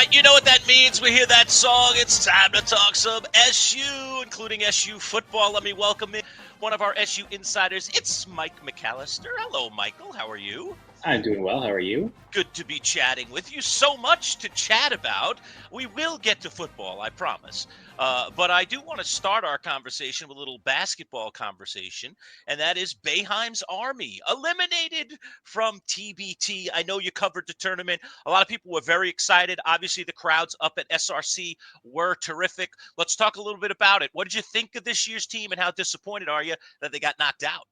right, you know what that means. We hear that song. It's time to talk some SU, including SU football. Let me welcome in one of our SU insiders. It's Mike McAllister. Hello, Michael. How are you? I'm doing well. How are you? Good to be chatting with you. So much to chat about. We will get to football, I promise. But I do want to start our conversation with a little basketball conversation, and that is Boeheim's Army, eliminated from TBT. I know you covered the tournament. A lot of people were very excited. Obviously, the crowds up at SRC were terrific. Let's talk a little bit about it. What did you think of this year's team, and how disappointed are you that they got knocked out?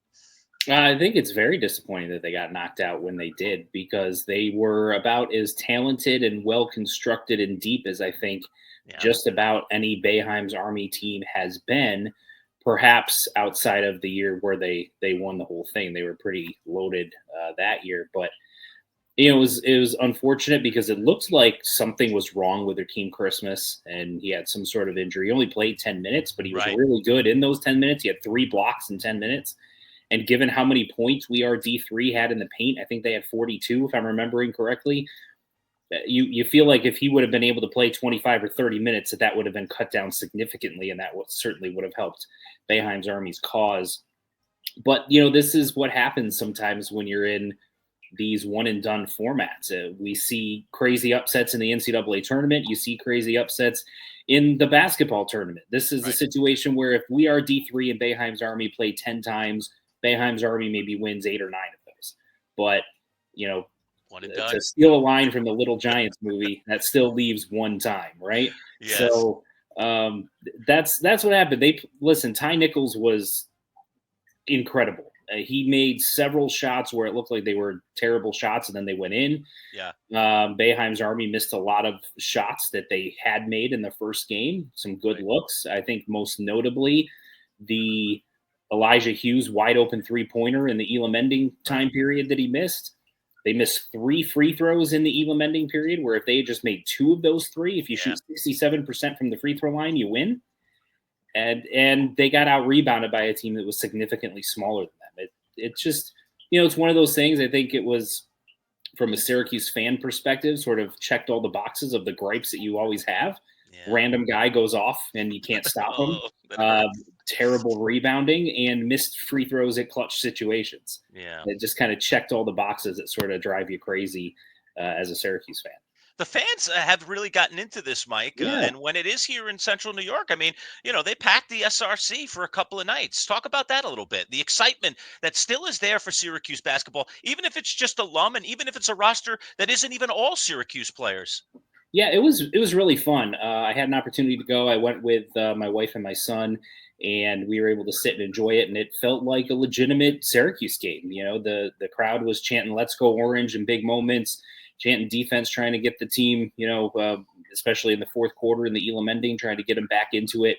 I think it's very disappointing that they got knocked out when they did, because they were about as talented and well constructed and deep as I think Yeah, just about any Boeheim's Army team has been, perhaps outside of the year where they won the whole thing. They were pretty loaded that year, but it was unfortunate because it looked like something was wrong with their team Christmas, and he had some sort of injury. He only played 10 minutes, but he was right. really good in those 10 minutes. He had 3 blocks in 10 minutes. And given how many points we are D3 had in the paint, I think they had 42, if I'm remembering correctly. You feel like if he would have been able to play 25 or 30 minutes, that would have been cut down significantly, and that certainly would have helped Boeheim's Army's cause. But this is what happens sometimes when you're in these one and done formats. We see crazy upsets in the NCAA tournament. You see crazy upsets in the basketball tournament. This is a Right. situation where if we are D3 and Boeheim's Army play 10 times, Boeheim's Army maybe wins 8 or 9 of those. But, One and to done. steal a line from the Little Giants movie, that still leaves one time, right? Yes. So that's what happened. Listen, Tai Nichols was incredible. He made several shots where it looked like they were terrible shots, and then they went in. Yeah. Boeheim's Army missed a lot of shots that they had made in the first game. Some good Right. looks. I think most notably the Elijah Hughes wide open 3-pointer in the Elam Ending time period that he missed. They missed 3 free throws in the Elam Ending period, where if they had just made 2 of those 3, if you Yeah. shoot 67% from the free throw line, you win. And they got out rebounded by a team that was significantly smaller than them. It's just, it's one of those things. I think it was, from a Syracuse fan perspective, sort of checked all the boxes of the gripes that you always have. Yeah. Random guy goes off and you can't stop him. Oh, that hurts. Terrible rebounding and missed free throws at clutch situations. Yeah. It just kind of checked all the boxes that sort of drive you crazy as a Syracuse fan. The fans have really gotten into this, Mike. Yeah. And when it is here in central New York, I mean, they packed the SRC for a couple of nights. Talk about that a little bit. The excitement that still is there for Syracuse basketball, even if it's just alum and even if it's a roster that isn't even all Syracuse players. Yeah, it was really fun. I had an opportunity to go. I went with my wife and my son, and we were able to sit and enjoy it. And it felt like a legitimate Syracuse game. The crowd was chanting "Let's go Orange" in big moments, chanting defense, trying to get the team, especially in the fourth quarter in the Elam Ending, trying to get them back into it.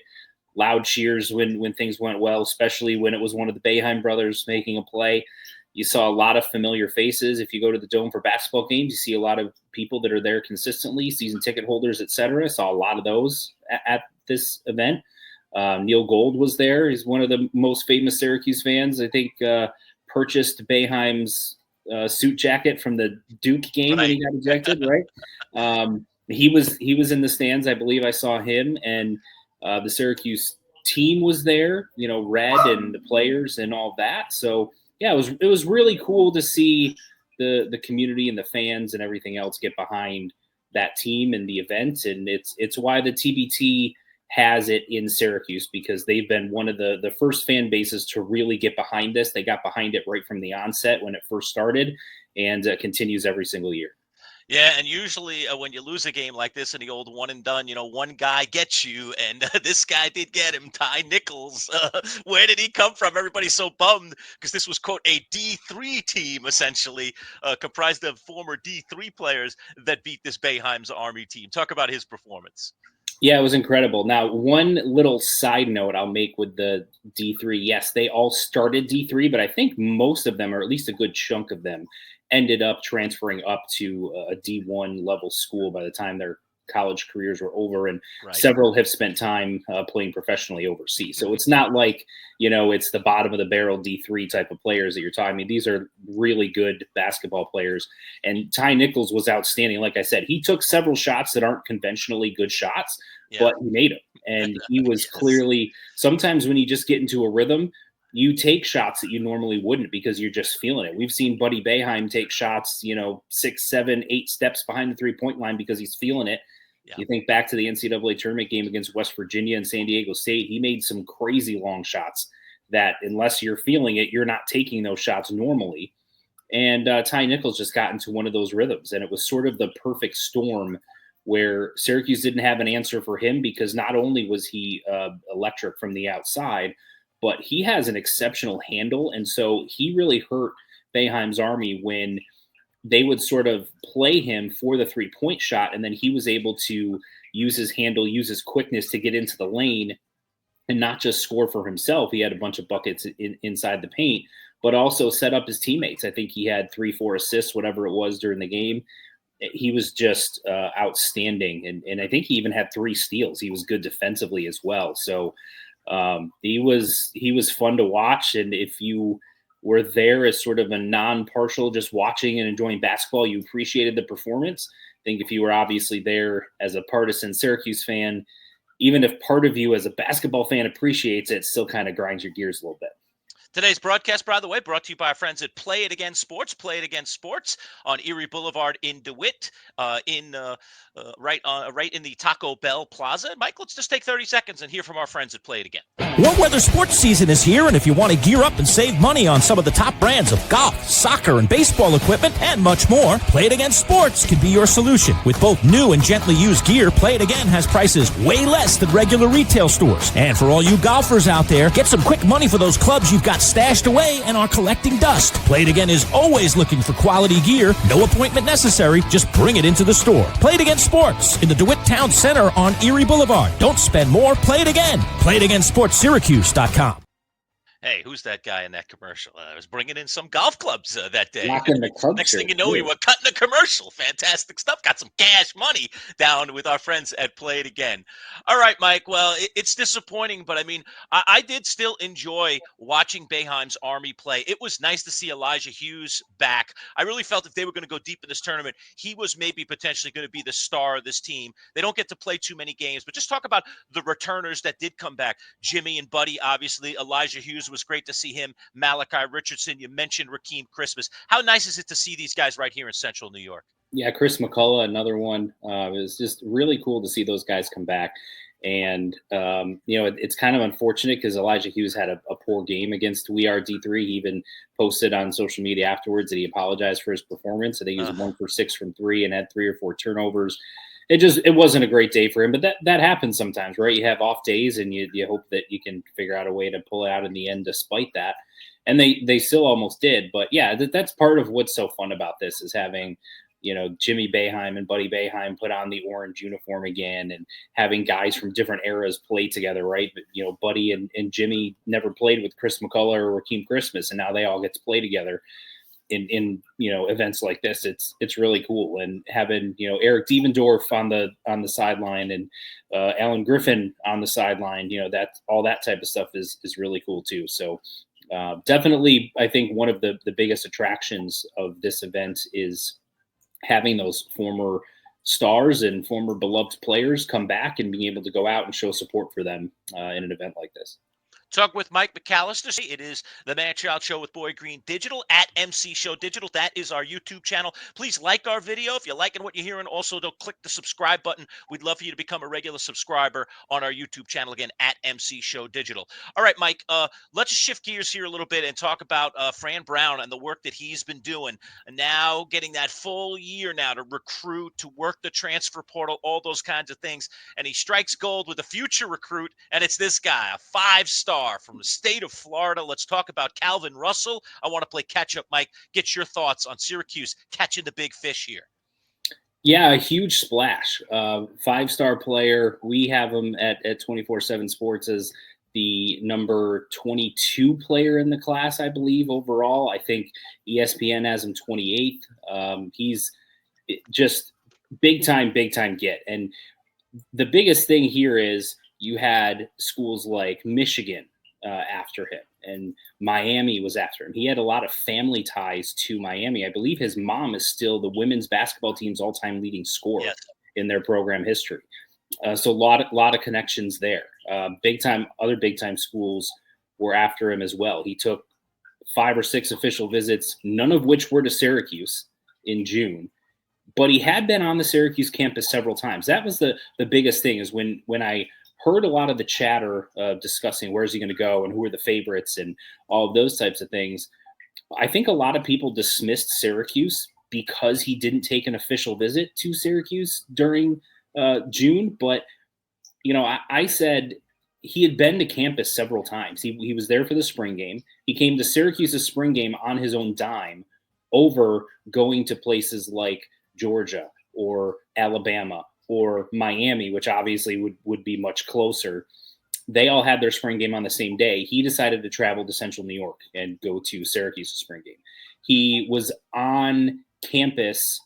Loud cheers when things went well, especially when it was one of the Boeheim brothers making a play. You saw a lot of familiar faces. If you go to the Dome for basketball games, you see a lot of people that are there consistently, season ticket holders, etc. Saw a lot of those at this event. Neil Gold was there. He's one of the most famous Syracuse fans. I think purchased Boeheim's suit jacket from the Duke game when he got ejected. Right? He was in the stands. I believe I saw him, and the Syracuse team was there. Red and the players and all that. So. Yeah, it was really cool to see the community and the fans and everything else get behind that team and the event, and it's why the TBT has it in Syracuse, because they've been one of the first fan bases to really get behind this. They got behind it right from the onset when it first started, and continues every single year. Yeah, and usually when you lose a game like this in the old one and done, one guy gets you, and this guy did get him, Tai Nichols. Where did he come from? Everybody's so bummed because this was, quote, a D3 team, essentially, comprised of former D3 players that beat this Boeheim's Army team. Talk about his performance. Yeah, it was incredible. Now, one little side note I'll make with the D3. Yes, they all started D3, but I think most of them, or at least a good chunk of them, ended up transferring up to a D1 level school by the time their college careers were over, and Right. several have spent time playing professionally overseas. So it's not like, it's the bottom of the barrel D3 type of players that you're talking. I mean, these are really good basketball players. And Tai Nichols was outstanding. Like I said, he took several shots that aren't conventionally good shots, but he made them. And he was clearly, sometimes when you just get into a rhythm, you take shots that you normally wouldn't because you're just feeling it. We've seen Buddy Boeheim take shots, 6, 7, 8 steps behind the 3-point line because he's feeling it. Yeah. You think back to the NCAA tournament game against West Virginia and San Diego State, he made some crazy long shots that unless you're feeling it, you're not taking those shots normally. And Tai Nichols just got into one of those rhythms, and it was sort of the perfect storm where Syracuse didn't have an answer for him because not only was he electric from the outside, but he has an exceptional handle. And so he really hurt Boeheim's Army when they would sort of play him for the 3-point shot. And then he was able to use his handle, use his quickness to get into the lane and not just score for himself. He had a bunch of buckets inside the paint, but also set up his teammates. I think he had 3-4 assists, whatever it was during the game. He was just outstanding. And I think he even had 3 steals. He was good defensively as well. So he was fun to watch. And if you were there as sort of a non-partial, just watching and enjoying basketball, you appreciated the performance. I think if you were obviously there as a partisan Syracuse fan, even if part of you as a basketball fan appreciates it, still kind of grinds your gears a little bit. Today's broadcast, by the way, brought to you by our friends at Play It Again Sports. Play It Again Sports on Erie Boulevard in DeWitt, right in the Taco Bell Plaza. Mike, let's just take 30 seconds and hear from our friends at Play It Again. Warm weather sports season is here, and if you want to gear up and save money on some of the top brands of golf, soccer, and baseball equipment, and much more, Play It Again Sports can be your solution. With both new and gently used gear, Play It Again has prices way less than regular retail stores. And for all you golfers out there, get some quick money for those clubs you've got stashed away and are collecting dust. Play It Again is always looking for quality gear. No appointment necessary. Just bring it into the store. Play It Again Sports in the DeWitt Town Center on Erie Boulevard. Don't spend more. Play it again. Play It Again Sports Syracuse.com. Hey, who's that guy in that commercial? I was bringing in some golf clubs that day. Next thing you know, we were cutting a commercial. Fantastic stuff. Got some cash money down with our friends at Play It Again. All right, Mike. Well, it's disappointing, but I mean, I did still enjoy watching Boeheim's Army play. It was nice to see Elijah Hughes back. I really felt if they were going to go deep in this tournament, he was maybe potentially going to be the star of this team. They don't get to play too many games, but just talk about the returners that did come back. Jimmy and Buddy, obviously. Elijah Hughes was great to see him. Malachi Richardson, you mentioned Rakeem Christmas. How nice is it to see these guys right here in Central New York? Yeah, Chris McCullough, another one. It was just really cool to see those guys come back. And, it's kind of unfortunate because Elijah Hughes had a poor game against We Are D3. He even posted on social media afterwards that he apologized for his performance. I think he was 1 for 6 from 3 and had 3 or 4 turnovers. It wasn't a great day for him, but that happens sometimes, right? You have off days and you hope that you can figure out a way to pull it out in the end despite that. And they still almost did. But yeah, that's part of what's so fun about this is having, Jimmy Boeheim and Buddy Boeheim put on the orange uniform again and having guys from different eras play together, right? But, Buddy and Jimmy never played with Chris McCullough or Rakeem Christmas, and now they all get to play together in events like this. It's really cool. And having Eric Devendorf on the sideline and Alan Griffin on the sideline, that all that type of stuff is really cool too. So definitely I think one of the biggest attractions of this event is having those former stars and former beloved players come back and being able to go out and show support for them in an event like this. Talk with Mike McAllister. It is the Manchild Show with Boy Green Digital at MC Show Digital. That is our YouTube channel. Please like our video if you're liking what you're hearing. Also, don't click the subscribe button. We'd love for you to become a regular subscriber on our YouTube channel again at MC Show Digital. All right, Mike, let's shift gears here a little bit and talk about Fran Brown and the work that he's been doing. And now getting that full year now to recruit, to work the transfer portal, all those kinds of things. And he strikes gold with a future recruit, and it's this guy, a 5-star from the state of Florida. Let's talk about Calvin Russell. I want to play catch up, Mike. Get your thoughts on Syracuse catching the big fish here. Yeah, a huge splash. 5-star player. We have him at 24/7 Sports as the number 22 player in the class, I believe, overall. I think ESPN has him 28th. He's just big time get. And the biggest thing here is you had schools like Michigan after him, and Miami was after him. He had a lot of family ties to Miami. I believe his mom is still the women's basketball team's all-time leading scorer in their program history. So a lot of connections there. Other big time schools were after him as well. He took 5 or 6 official visits, none of which were to Syracuse in June. But he had been on the Syracuse campus several times. That was the biggest thing, is when I heard a lot of the chatter discussing where's he going to go and who are the favorites and all of those types of things. I think a lot of people dismissed Syracuse because he didn't take an official visit to Syracuse during June. But, I said he had been to campus several times. He was there for the spring game. He came to Syracuse's spring game on his own dime over going to places like Georgia or Alabama or Miami, which obviously would be much closer. They all had their spring game on the same day. He decided to travel to Central New York and go to Syracuse's spring game. He was on campus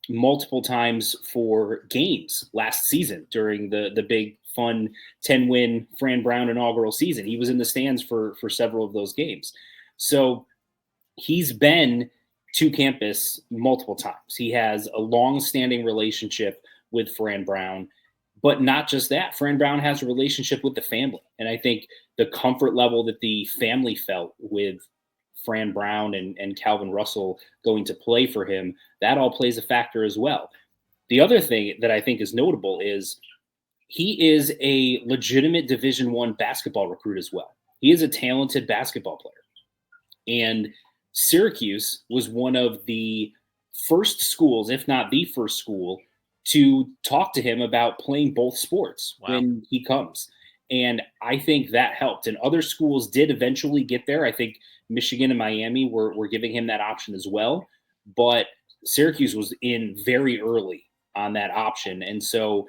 multiple times for games last season during the big fun 10-win Fran Brown inaugural season. He was in the stands for several of those games. So he's been to campus multiple times. He has a long-standing relationship with Fran Brown, but not just that. Fran Brown has a relationship with the family. And I think the comfort level that the family felt with Fran Brown and Calvin Russell going to play for him, that all plays a factor as well. The other thing that I think is notable is he is a legitimate Division I basketball recruit as well. He is a talented basketball player. And Syracuse was one of the first schools, if not the first school, to talk to him about playing both sports when he comes. And I think that helped. And other schools did eventually get there. I think Michigan and Miami were giving him that option as well. But Syracuse was in very early on that option. And so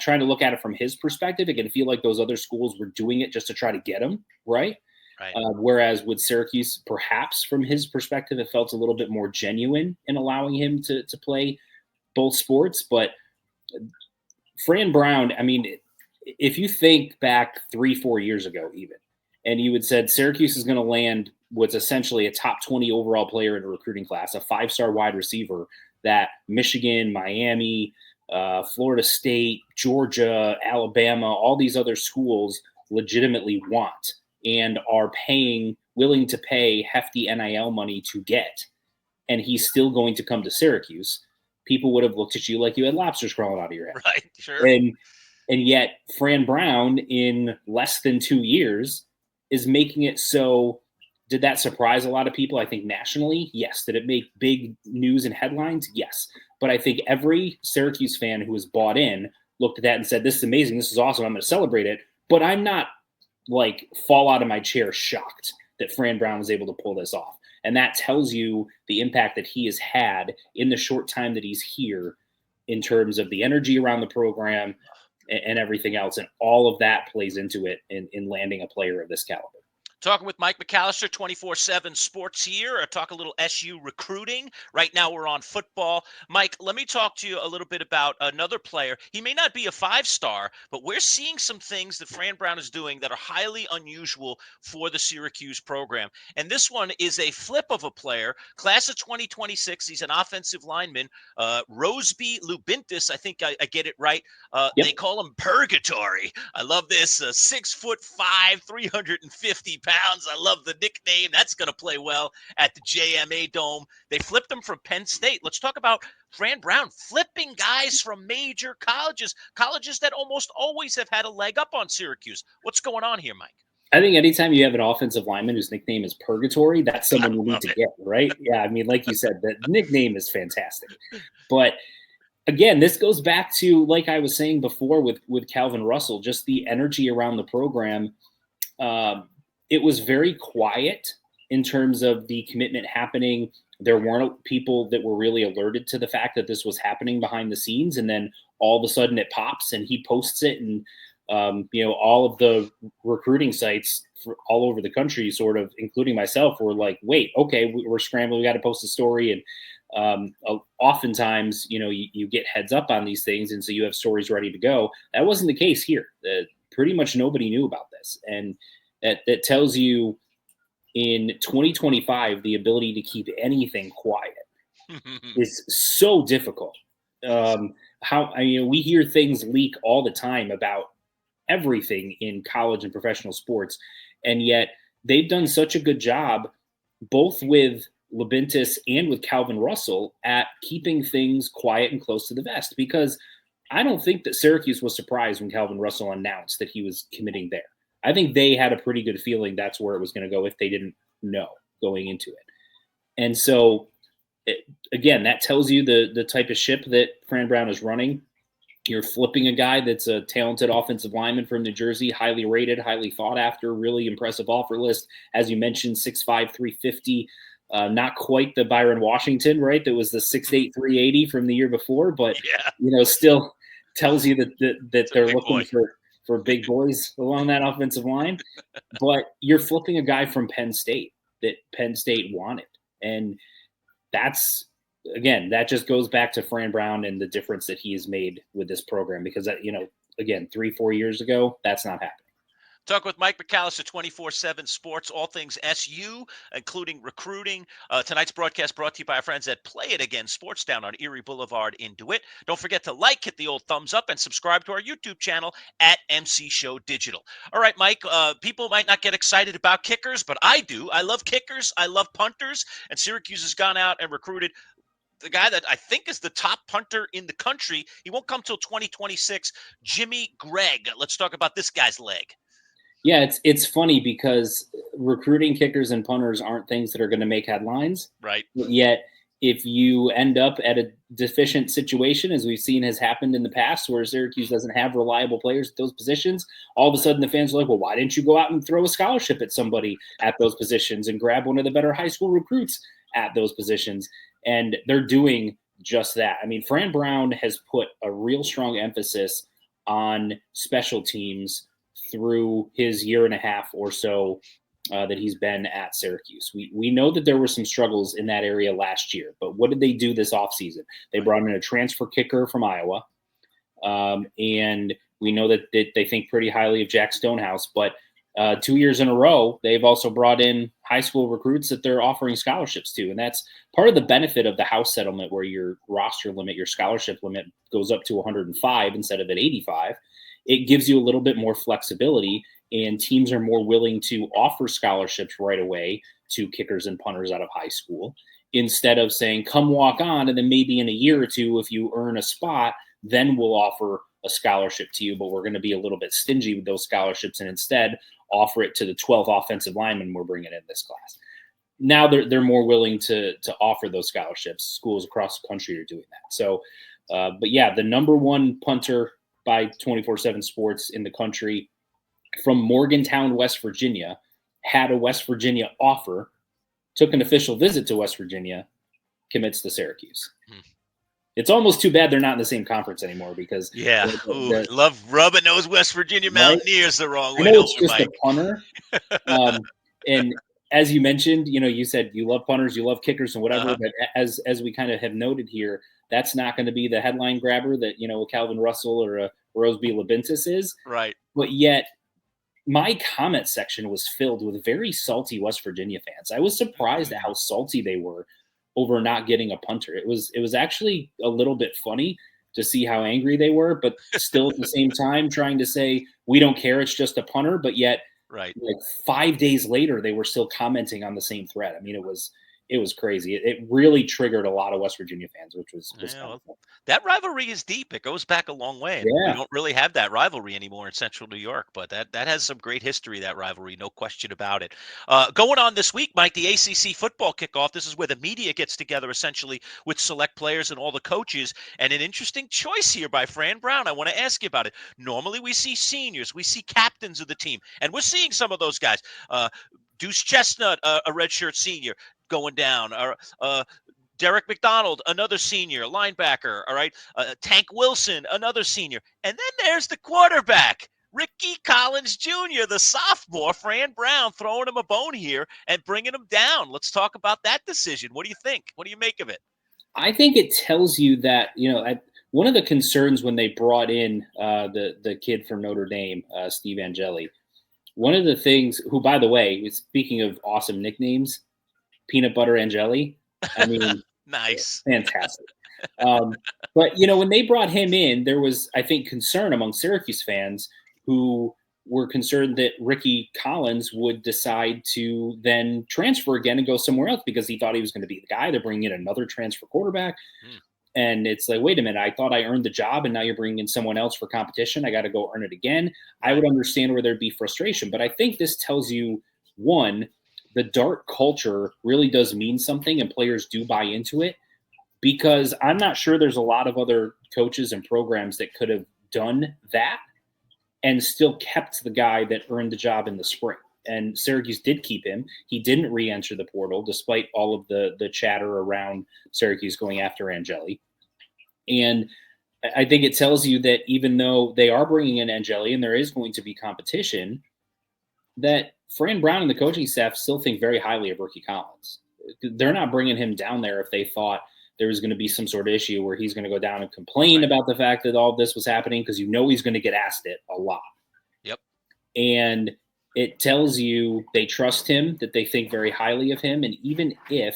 trying to look at it from his perspective, it can feel like those other schools were doing it just to try to get him, right? Whereas with Syracuse, perhaps from his perspective, it felt a little bit more genuine in allowing him to play both sports. But Fran Brown, I mean, if you think back 3-4 years ago even, and you had said Syracuse is going to land what's essentially a top 20 overall player in a recruiting class, a 5-star wide receiver that Michigan, Miami, Florida State, Georgia, Alabama, all these other schools legitimately want and are willing to pay hefty NIL money to get, and he's still going to come to Syracuse, people would have looked at you like you had lobsters crawling out of your head. Right, sure. And yet Fran Brown in less than 2 years is making it so. Did that surprise a lot of people? I think nationally, yes. Did it make big news and headlines? Yes. But I think every Syracuse fan who was bought in looked at that and said, this is amazing. This is awesome. I'm going to celebrate it. But I'm not fall out of my chair shocked that Fran Brown was able to pull this off. And that tells you the impact that he has had in the short time that he's here in terms of the energy around the program and everything else. And all of that plays into it in landing a player of this caliber. Talking with Mike McAllister, 24/7 Sports here. I talk a little SU recruiting. Right now we're on football. Mike, let me talk to you a little bit about another player. He may not be a 5-star, but we're seeing some things that Fran Brown is doing that are highly unusual for the Syracuse program. And this one is a flip of a player, class of 2026. He's an offensive lineman, Roseby Lubintis. I think I get it right. Yep. They call him Purgatory. I love this. 6'5", 350 pounds. I love the nickname. That's going to play well at the JMA Dome. They flipped him from Penn State. Let's talk about Fran Brown flipping guys from major colleges that almost always have had a leg up on Syracuse. What's going on here, Mike? I think anytime you have an offensive lineman whose nickname is Purgatory, that's someone you need to get, right? Yeah, I mean, like you said, the nickname is fantastic. But again, this goes back to, like I was saying before with Calvin Russell, just the energy around the program. It was very quiet in terms of the commitment happening. There weren't people that were really alerted to the fact that this was happening behind the scenes. And then all of a sudden it pops and he posts it. And, all of the recruiting sites all over the country, sort of, including myself, were like, wait, okay, we're scrambling. We got to post a story. Oftentimes, you get heads up on these things, and so you have stories ready to go. That wasn't the case here. Pretty much nobody knew about this, and that tells you in 2025 the ability to keep anything quiet is so difficult. We hear things leak all the time about everything in college and professional sports, and yet they've done such a good job, both with Labintus and with Calvin Russell, at keeping things quiet and close to the vest, because I don't think that Syracuse was surprised when Calvin Russell announced that he was committing there. I think they had a pretty good feeling that's where it was going to go if they didn't know going into it. And so, again, that tells you the type of ship that Fran Brown is running. You're flipping a guy that's a talented offensive lineman from New Jersey, highly rated, highly thought after, really impressive offer list. As you mentioned, 6'5", 350. Not quite the Byron Washington, right? That was the 6'8", 380 from the year before, but still tells you that they're looking for big boys along that offensive line. But you're flipping a guy from Penn State that Penn State wanted. And that just goes back to Fran Brown and the difference that he has made with this program, because again, 3-4 years ago, that's not happening. Talk with Mike McAllister, 24/7 Sports, all things SU, including recruiting. Tonight's broadcast brought to you by our friends at Play It Again Sports down on Erie Boulevard in DeWitt. Don't forget to hit the old thumbs up, and subscribe to our YouTube channel at MC Show Digital. All right, Mike, people might not get excited about kickers, but I do. I love kickers. I love punters, and Syracuse has gone out and recruited the guy that I think is the top punter in the country. He won't come till 2026, Jimmy Gregg. Let's talk about this guy's leg. Yeah, it's funny because recruiting kickers and punters aren't things that are going to make headlines. Right. Yet, if you end up at a deficient situation, as we've seen has happened in the past, where Syracuse doesn't have reliable players at those positions, all of a sudden the fans are like, well, why didn't you go out and throw a scholarship at somebody at those positions and grab one of the better high school recruits at those positions? And they're doing just that. I mean, Fran Brown has put a real strong emphasis on special teams through his year and a half or so that he's been at Syracuse. We know that there were some struggles in that area last year, but what did they do this offseason? They brought in a transfer kicker from Iowa, and we know that they think pretty highly of Jack Stonehouse, but 2 years in a row, they've also brought in high school recruits that they're offering scholarships to, and that's part of the benefit of the house settlement, where your roster limit, your scholarship limit goes up to 105 instead of at 85. It gives you a little bit more flexibility, and teams are more willing to offer scholarships right away to kickers and punters out of high school, instead of saying, come walk on, and then maybe in a year or two, if you earn a spot, then we'll offer a scholarship to you, but we're going to be a little bit stingy with those scholarships and instead offer it to the 12 offensive linemen we're bringing in this class. Now they're more willing to offer those scholarships. Schools across the country are doing that. So, but yeah, the number one punter by 24/7 Sports in the country from Morgantown, West Virginia, had a West Virginia offer, took an official visit to West Virginia, commits to Syracuse. It's almost too bad they're not in the same conference anymore, because love rubbing those West Virginia Mountaineers the wrong way. I know it's just Mike. A punter. And as you mentioned, you said you love punters, you love kickers and whatever, but as we kind of have noted here, that's not going to be the headline grabber that, a Calvin Russell or a Roseby Labintus is. Right. But yet my comment section was filled with very salty West Virginia fans. I was surprised at how salty they were over not getting a punter. It was actually a little bit funny to see how angry they were, but still at the same time trying to say, we don't care, it's just a punter. But yet, right, like 5 days later, they were still commenting on the same thread. I mean, it was crazy. It really triggered a lot of West Virginia fans, which was that rivalry is deep. It goes back a long way. Yeah. We don't really have that rivalry anymore in Central New York, but that has some great history, that rivalry, no question about it. Going on this week, Mike, the ACC football kickoff. This is where the media gets together essentially with select players and all the coaches, and an interesting choice here by Fran Brown. I want to ask you about it. Normally we see seniors, we see captains of the team, and we're seeing some of those guys. Deuce Chestnut, a redshirt senior, going down. Derek McDonald, another senior linebacker. All right. Tank Wilson, another senior. And then there's the quarterback, Ricky Collins Jr., the sophomore. Fran Brown throwing him a bone here and bringing him down. Let's talk about that decision. What do you think? What do you make of it? I think it tells you that, one of the concerns when they brought in the kid from Notre Dame, Steve Angeli, one of the things, who, by the way, speaking of awesome nicknames, Peanut Butter Angeli, I mean, Nice. fantastic. But, when they brought him in, there was, I think, concern among Syracuse fans who were concerned that Ricky Collins would decide to then transfer again and go somewhere else because he thought he was going to be the guy. They're bringing in another transfer quarterback. And it's like, wait a minute, I thought I earned the job and now you're bringing in someone else for competition. I got to go earn it again. I would understand where there'd be frustration. But I think this tells you, one, the Dart culture really does mean something and players do buy into it, because I'm not sure there's a lot of other coaches and programs that could have done that and still kept the guy that earned the job in the spring. And Syracuse did keep him. He didn't re-enter the portal despite all of the chatter around Syracuse going after Angeli. And I think it tells you that even though they are bringing in Angeli and there is going to be competition, that Fran Brown and the coaching staff still think very highly of Ricky Collins. They're not bringing him down there if they thought there was going to be some sort of issue where he's going to go down and complain about the fact that all this was happening, because he's going to get asked it a lot. Yep. And it tells you they trust him, that they think very highly of him. And even if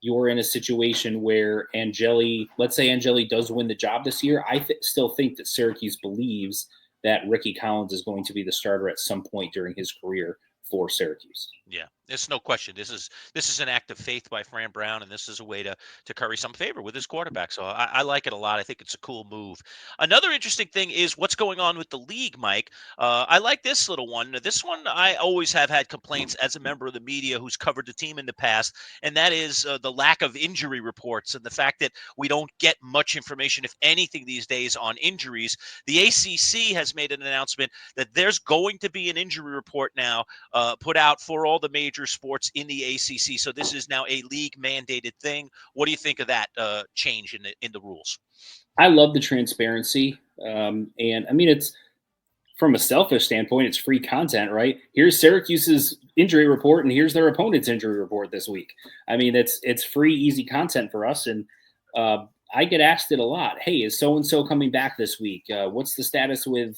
you're in a situation where let's say Angeli does win the job this year, I still think that Syracuse believes that Ricky Collins is going to be the starter at some point during his career for Syracuse. Yeah, there's no question. This is an act of faith by Fran Brown, and this is a way to curry some favor with his quarterback. So I like it a lot. I think it's a cool move. Another interesting thing is what's going on with the league, Mike. I like this little one. This one I always have had complaints as a member of the media who's covered the team in the past, and that is the lack of injury reports and the fact that we don't get much information, if anything, these days on injuries. The ACC has made an announcement that there's going to be an injury report now put out for all the major sports in the ACC. So this is now a league mandated thing. What do you think of that change in the rules? I love the transparency. And I mean, it's, from a selfish standpoint, it's free content, right? Here's Syracuse's injury report and here's their opponent's injury report this week. I mean, it's free, easy content for us. And I get asked it a lot. Hey, is so-and-so coming back this week? What's the status with,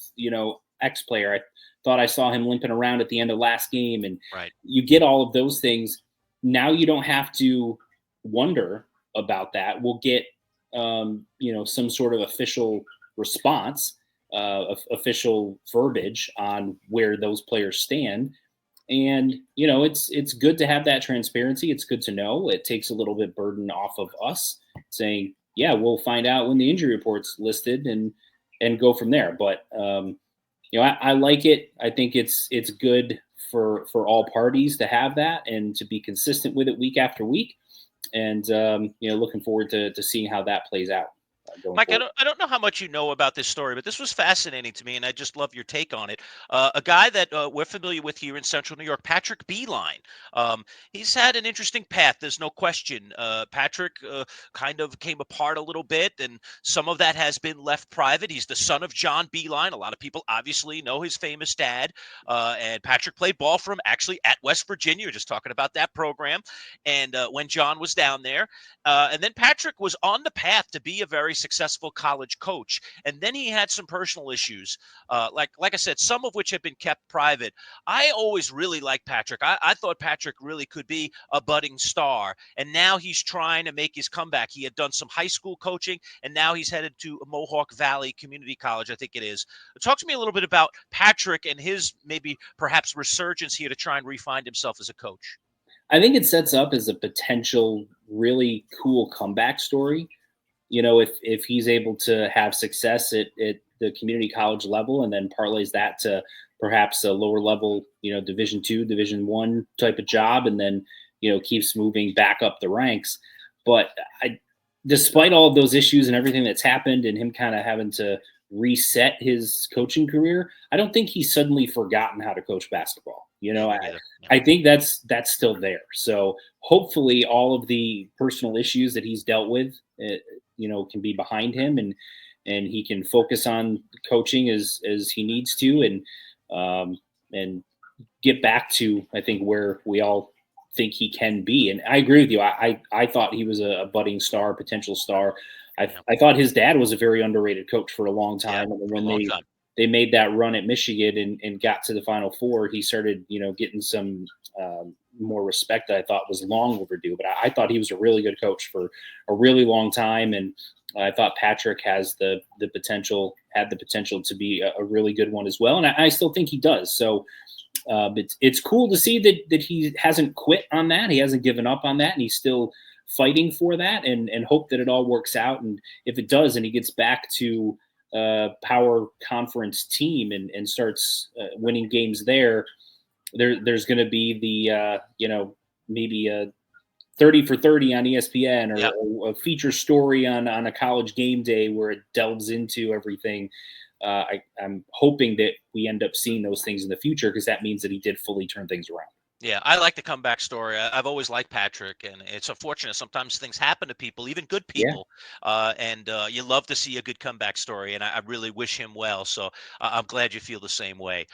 X player? I thought I saw him limping around at the end of last game. And you get all of those things. Now you don't have to wonder about that. We'll get, some sort of official response, official verbiage on where those players stand. And, it's good to have that transparency. It's good to know. It takes a little bit burden off of us saying, yeah, we'll find out when the injury report's listed and go from there. But, I like it. I think it's good for all parties to have that and to be consistent with it week after week. And, looking forward to seeing how that plays out. Mike, I don't know how much you know about this story, but this was fascinating to me, and I just love your take on it. A guy that we're familiar with here in Central New York, Patrick Beilein. He's had an interesting path, there's no question. Patrick kind of came apart a little bit, and some of that has been left private. He's the son of John Beilein. A lot of people obviously know his famous dad, and Patrick played ball for him actually at West Virginia. We're just talking about that program, and when John was down there. And then Patrick was on the path to be a very successful college coach. And then he had some personal issues, like I said, some of which have been kept private. I always really liked Patrick. I thought Patrick really could be a budding star. And now he's trying to make his comeback. He had done some high school coaching, and now he's headed to Mohawk Valley Community College, I think it is. Talk to me a little bit about Patrick and his maybe perhaps resurgence here to try and re-find himself as a coach. I think it sets up as a potential really cool comeback story. If he's able to have success at the community college level and then parlays that to perhaps a lower level, Division II, Division I type of job, and then, keeps moving back up the ranks. But despite all of those issues and everything that's happened and him kind of having to reset his coaching career, I don't think he's suddenly forgotten how to coach basketball. I think that's still there. So hopefully all of the personal issues that he's dealt with, can be behind him and he can focus on coaching as he needs to and get back to, I think, where we all think he can be. And I agree with you. I thought he was a budding star, potential star. I thought his dad was a very underrated coach for a long time. And when they made that run at Michigan and got to the Final Four, he started, getting some more respect that I thought was long overdue. But I thought he was a really good coach for a really long time. And I thought Patrick has had the potential to be a really good one as well. And I still think he does. So it's cool to see that he hasn't quit on that. He hasn't given up on that. And he's still fighting for that and hope that it all works out. And if it does, and he gets back to power conference team and starts winning games there's going to be the, maybe a 30 for 30 on ESPN or a feature story on a college game day where it delves into everything. I'm hoping that we end up seeing those things in the future because that means that he did fully turn things around. Yeah, I like the comeback story. I've always liked Patrick, and it's unfortunate sometimes things happen to people, even good people, and you love to see a good comeback story, and I really wish him well. So I'm glad you feel the same way.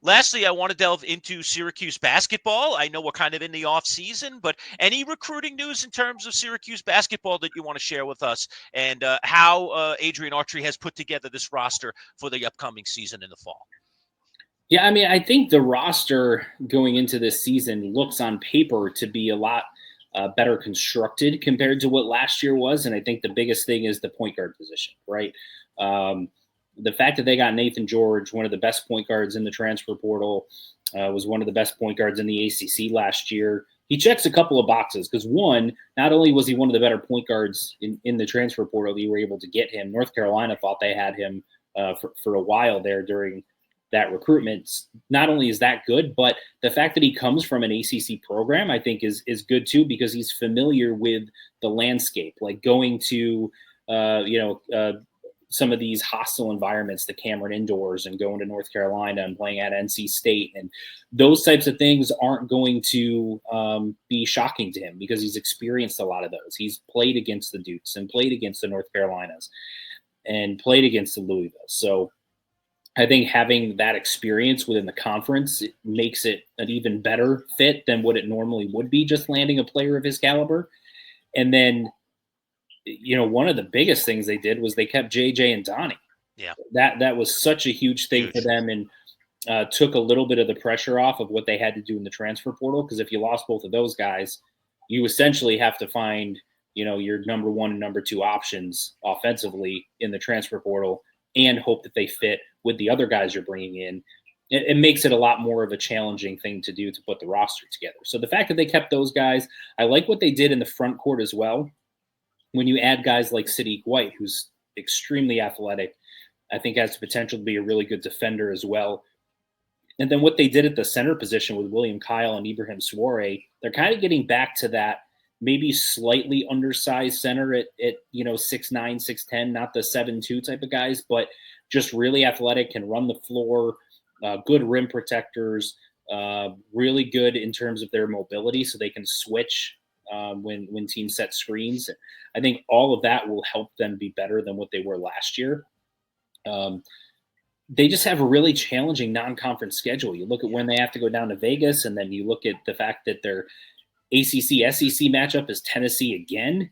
Lastly, I want to delve into Syracuse basketball. I know we're kind of in the off season, but any recruiting news in terms of Syracuse basketball that you want to share with us, and how Adrian Autry has put together this roster for the upcoming season in the fall? Yeah, I mean, I think the roster going into this season looks on paper to be a lot better constructed compared to what last year was. And I think the biggest thing is the point guard position, right? The fact that they got Nathan George, one of the best point guards in the transfer portal, was one of the best point guards in the ACC last year. He checks a couple of boxes because, one, not only was he one of the better point guards in the transfer portal, you were able to get him. North Carolina thought they had him for a while there during that recruitment. Not only is that good, but the fact that he comes from an ACC program, I think is good too, because he's familiar with the landscape, like going to, some of these hostile environments, the Cameron Indoors, and going to North Carolina and playing at NC State. And those types of things aren't going to be shocking to him because he's experienced a lot of those. He's played against the Dukes and played against the North Carolinas and played against the Louisville. So I think having that experience within the conference makes it an even better fit than what it normally would be, just landing a player of his caliber. And then, one of the biggest things they did was they kept JJ and Donnie. Yeah, that was such a huge thing for them, and took a little bit of the pressure off of what they had to do in the transfer portal. Because if you lost both of those guys, you essentially have to find, your number one and number two options offensively in the transfer portal and hope that they fit with the other guys you're bringing in. It makes it a lot more of a challenging thing to do to put the roster together. So the fact that they kept those guys, I like what they did in the front court as well. When you add guys like Sadiq White, who's extremely athletic, I think has the potential to be a really good defender as well. And then what they did at the center position with William Kyle and Ibrahim Soare, they're kind of getting back to that maybe slightly undersized center at 6'9", 6'10", not the 7'2" type of guys, but just really athletic, can run the floor, good rim protectors, really good in terms of their mobility, so they can switch when teams set screens. I think all of that will help them be better than what they were last year. They just have a really challenging non-conference schedule. You look at when they have to go down to Vegas, and then you look at the fact that their ACC-SEC matchup is Tennessee again.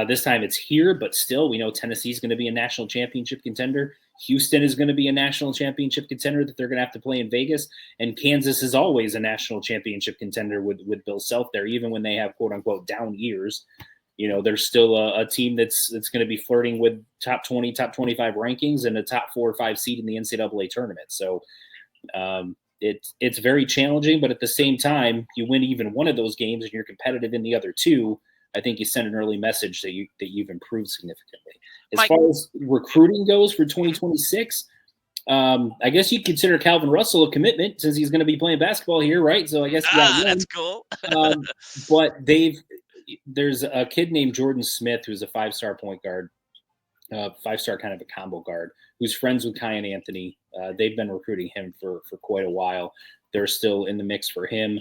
This time it's here, but still we know Tennessee is going to be a national championship contender. Houston is going to be a national championship contender that they're going to have to play in Vegas. And Kansas is always a national championship contender with Bill Self there, even when they have quote-unquote down years. There's still a team that's going to be flirting with top 20, top 25 rankings and a top 4 or 5 seed in the NCAA tournament. So it's very challenging, but at the same time, you win even one of those games and you're competitive in the other two, I think you send an early message that you've improved significantly. As far as recruiting goes for 2026, I guess you consider Calvin Russell a commitment since he's going to be playing basketball here, right? So I guess that's cool. But there's a kid named Jordan Smith who's a 5-star point guard, 5-star kind of a combo guard, who's friends with Cayenne Anthony. They've been recruiting him for quite a while. They're still in the mix for him.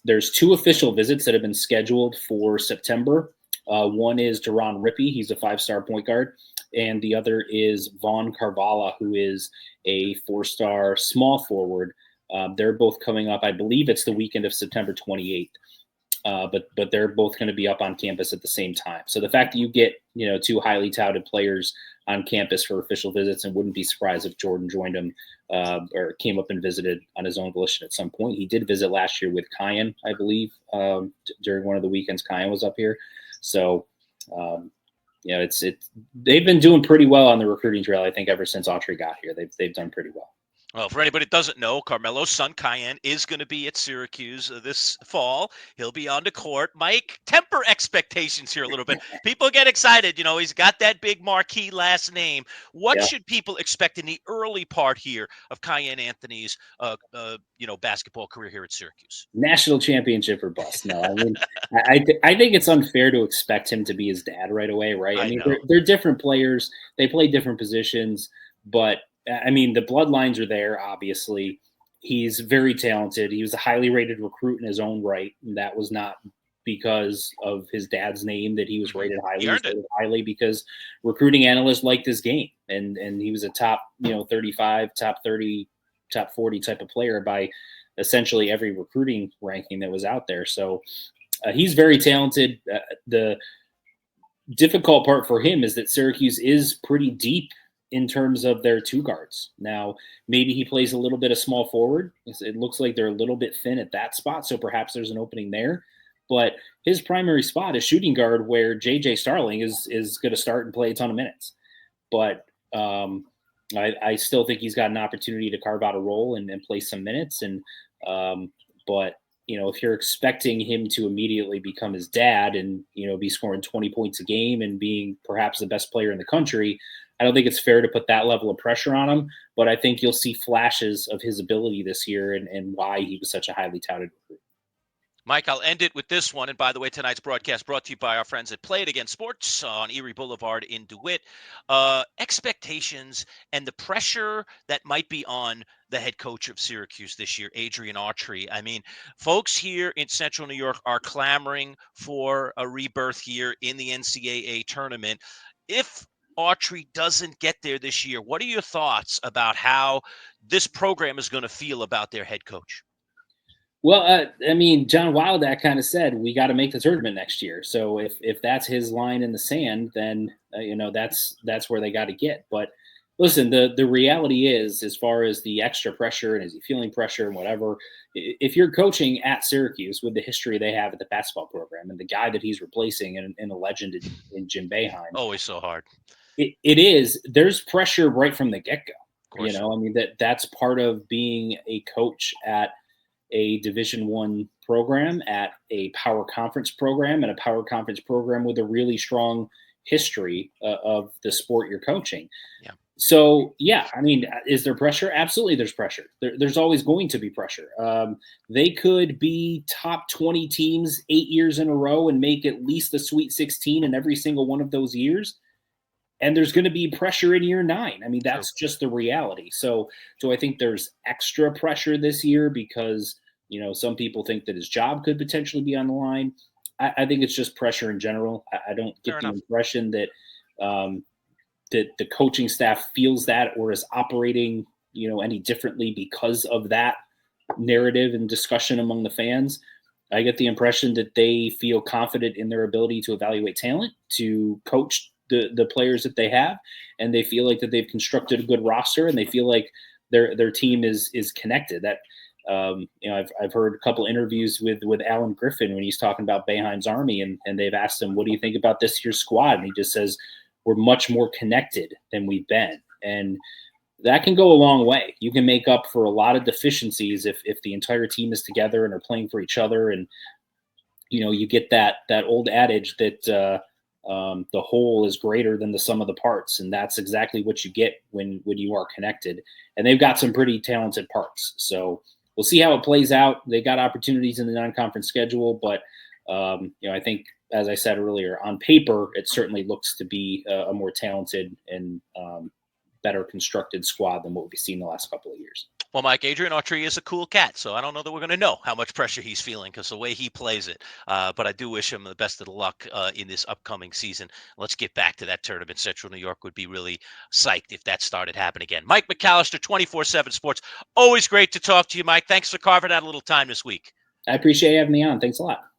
There's 2 official visits that have been scheduled for September. One is Deron Rippey. He's a 5-star point guard. And the other is Vaughn Carvalha, who is a 4-star small forward They're both coming up. I believe it's the weekend of September 28th. But they're both going to be up on campus at the same time. So the fact that you get, two highly touted players on campus for official visits, and wouldn't be surprised if Jordan joined him or came up and visited on his own volition at some point. He did visit last year with Cayenne, I believe, during one of the weekends Cayenne was up here. So, they've been doing pretty well on the recruiting trail, I think, ever since Autry got here. They've done pretty well. Well, for anybody that doesn't know, Carmelo's son, Cayenne, is going to be at Syracuse this fall. He'll be on the court. Mike, temper expectations here a little bit. People get excited. He's got that big marquee last name. What should people expect in the early part here of Cayenne Anthony's, basketball career here at Syracuse? National championship or bust. No, I mean, I think it's unfair to expect him to be his dad right away, right? I mean, they're different players. They play different positions, but I mean, the bloodlines are there, obviously. He's very talented. He was a highly rated recruit in his own right. And that was not because of his dad's name that he was rated highly. He was rated highly because recruiting analysts liked his game. And he was a top, 35, top 30, top 40 type of player by essentially every recruiting ranking that was out there. So he's very talented. The difficult part for him is that Syracuse is pretty deep in terms of their two guards. Now, maybe he plays a little bit of small forward. It looks like they're a little bit thin at that spot, so perhaps there's an opening there. But his primary spot is shooting guard, where J.J. Starling is going to start and play a ton of minutes. But I still think he's got an opportunity to carve out a role and play some minutes. But if you're expecting him to immediately become his dad and, be scoring 20 points a game and being perhaps the best player in the country, I don't think it's fair to put that level of pressure on him, but I think you'll see flashes of his ability this year and why he was such a highly touted recruit. Mike, I'll end it with this one. And by the way, tonight's broadcast brought to you by our friends at Play It Again Sports on Erie Boulevard in DeWitt. Expectations and the pressure that might be on the head coach of Syracuse this year, Adrian Autry. I mean, folks here in Central New York are clamoring for a rebirth here in the NCAA tournament. If Autry doesn't get there this year, what are your thoughts about how this program is going to feel about their head coach? Well, I mean, John Wildak kind of said we got to make the tournament next year. So if that's his line in the sand, then that's where they got to get. But listen, the reality is, as far as the extra pressure and is he feeling pressure and whatever, if you're coaching at Syracuse with the history they have at the basketball program and the guy that he's replacing and a legend in Jim Boeheim, always so hard. There's pressure right from the get-go. I mean, that's part of being a coach at a Division I program, at a power conference program, and a power conference program with a really strong history of the sport you're coaching. Yeah. So, I mean, is there pressure? Absolutely, there's pressure. There's always going to be pressure. They could be top 20 teams 8 years in a row and make at least the Sweet 16 in every single one of those years. And there's going to be pressure in year 9. I mean, that's just the reality. So I think there's extra pressure this year because, some people think that his job could potentially be on the line. I think it's just pressure in general. I don't get the impression that that the coaching staff feels that or is operating, any differently because of that narrative and discussion among the fans. I get the impression that they feel confident in their ability to evaluate talent, to coach the players that they have, and they feel like that they've constructed a good roster, and they feel like their team is connected. That I've heard a couple interviews with Alan Griffin when he's talking about Boeheim's Army, and they've asked him, what do you think about this year's squad? And he just says, we're much more connected than we've been. And that can go a long way. You can make up for a lot of deficiencies if the entire team is together and are playing for each other. And, you get that old adage that the whole is greater than the sum of the parts. And that's exactly what you get when you are connected. And they've got some pretty talented parts. So we'll see how it plays out. They got opportunities in the non-conference schedule, but I think, as I said earlier, on paper, it certainly looks to be a more talented and better constructed squad than what we've seen the last couple of years. Well, Mike, Adrian Autry is a cool cat, so I don't know that we're going to know how much pressure he's feeling because the way he plays it. But I do wish him the best of the luck in this upcoming season. Let's get back to that tournament. Central New York would be really psyched if that started happening again. Mike McAllister, 24/7 Sports. Always great to talk to you, Mike. Thanks for carving out a little time this week. I appreciate you having me on. Thanks a lot.